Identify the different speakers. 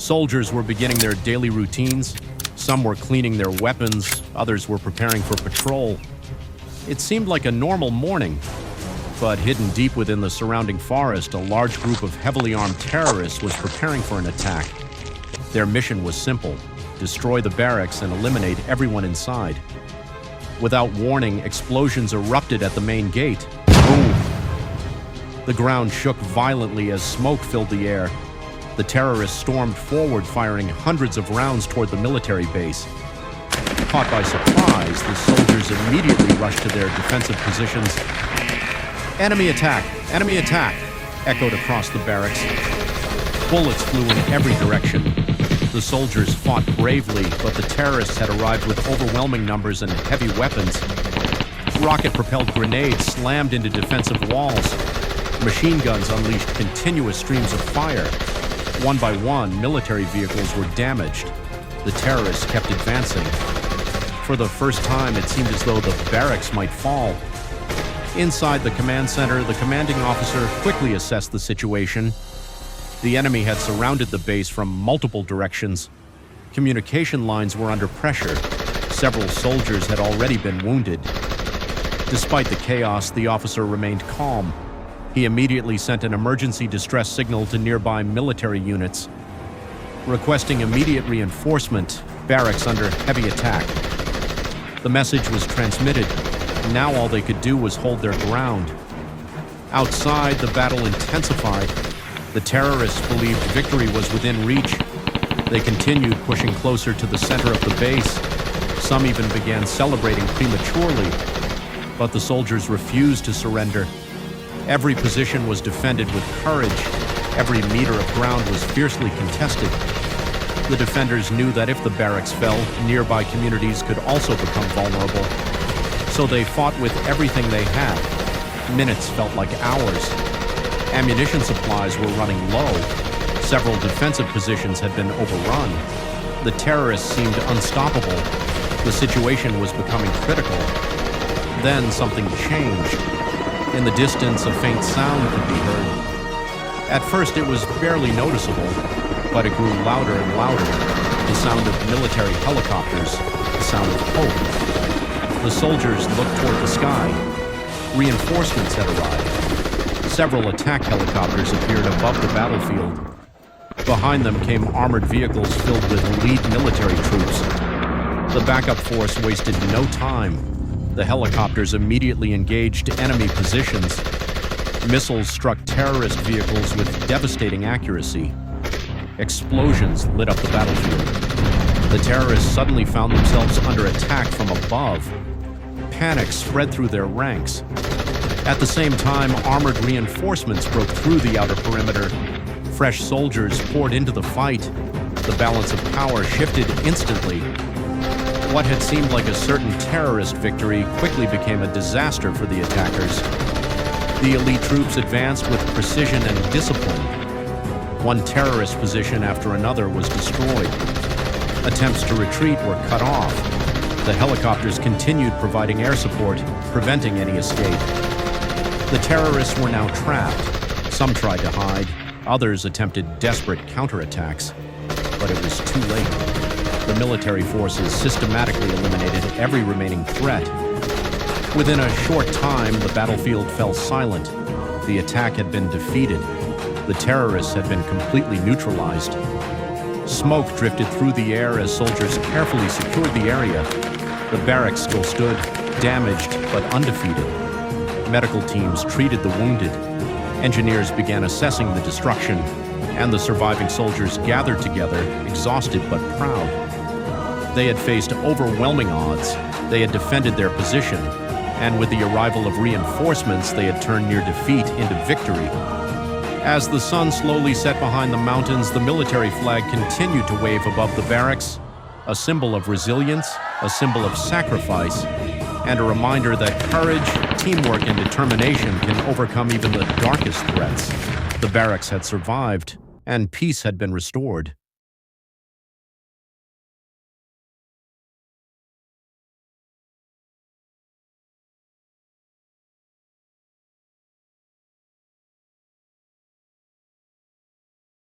Speaker 1: Soldiers were beginning their daily routines. Some were cleaning their weapons, others were preparing for patrol. It seemed like a normal morning, but hidden deep within the surrounding forest, a large group of heavily armed terrorists was preparing for an attack. Their mission was simple: destroy the barracks and eliminate everyone inside. Without warning, explosions erupted at the main gate. Boom! The ground shook violently as smoke filled the air. The terrorists stormed forward, firing hundreds of rounds toward the military base. Caught by surprise, the soldiers immediately rushed to their defensive positions. "Enemy attack! Enemy attack!" echoed across the barracks. Bullets flew in every direction. The soldiers fought bravely, but the terrorists had arrived with overwhelming numbers and heavy weapons. Rocket-propelled grenades slammed into defensive walls. Machine guns unleashed continuous streams of fire. One by one, military vehicles were damaged. The terrorists kept advancing. For the first time, it seemed as though the barracks might fall. Inside the command center, the commanding officer quickly assessed the situation. The enemy had surrounded the base from multiple directions. Communication lines were under pressure. Several soldiers had already been wounded. Despite the chaos, the officer remained calm. He immediately sent an emergency distress signal to nearby military units, requesting immediate reinforcement, barracks under heavy attack. The message was transmitted. Now all they could do was hold their ground. Outside, the battle intensified. The terrorists believed victory was within reach. They continued pushing closer to the center of the base. Some even began celebrating prematurely, but the soldiers refused to surrender. Every position was defended with courage. Every meter of ground was fiercely contested. The defenders knew that if the barracks fell, nearby communities could also become vulnerable. So they fought with everything they had. Minutes felt like hours. Ammunition supplies were running low. Several defensive positions had been overrun. The terrorists seemed unstoppable. The situation was becoming critical. Then something changed. In the distance, a faint sound could be heard. At first, it was barely noticeable, but it grew louder and louder. The sound of military helicopters, the sound of hope. The soldiers looked toward the sky. Reinforcements had arrived. Several attack helicopters appeared above the battlefield. Behind them came armored vehicles filled with elite military troops. The backup force wasted no time. The helicopters immediately engaged enemy positions. Missiles struck terrorist vehicles with devastating accuracy. Explosions lit up the battlefield. The terrorists suddenly found themselves under attack from above. Panic spread through their ranks. At the same time, armored reinforcements broke through the outer perimeter. Fresh soldiers poured into the fight. The balance of power shifted instantly. What had seemed like a certain terrorist victory quickly became a disaster for the attackers. The elite troops advanced with precision and discipline. One terrorist position after another was destroyed. Attempts to retreat were cut off. The helicopters continued providing air support, preventing any escape. The terrorists were now trapped. Some tried to hide. Others attempted desperate counterattacks. But it was too late. The military forces systematically eliminated every remaining threat. Within a short time, the battlefield fell silent. The attack had been defeated. The terrorists had been completely neutralized. Smoke drifted through the air as soldiers carefully secured the area. The barracks still stood, damaged but undefeated. Medical teams treated the wounded. Engineers began assessing the destruction, and the surviving soldiers gathered together, exhausted but proud. They had faced overwhelming odds. They had defended their position, and with the arrival of reinforcements, they had turned near defeat into victory. As the sun slowly set behind the mountains, the military flag continued to wave above the barracks, a symbol of resilience, a symbol of sacrifice, and a reminder that courage, teamwork, and determination can overcome even the darkest threats. The barracks had survived, and peace had been restored.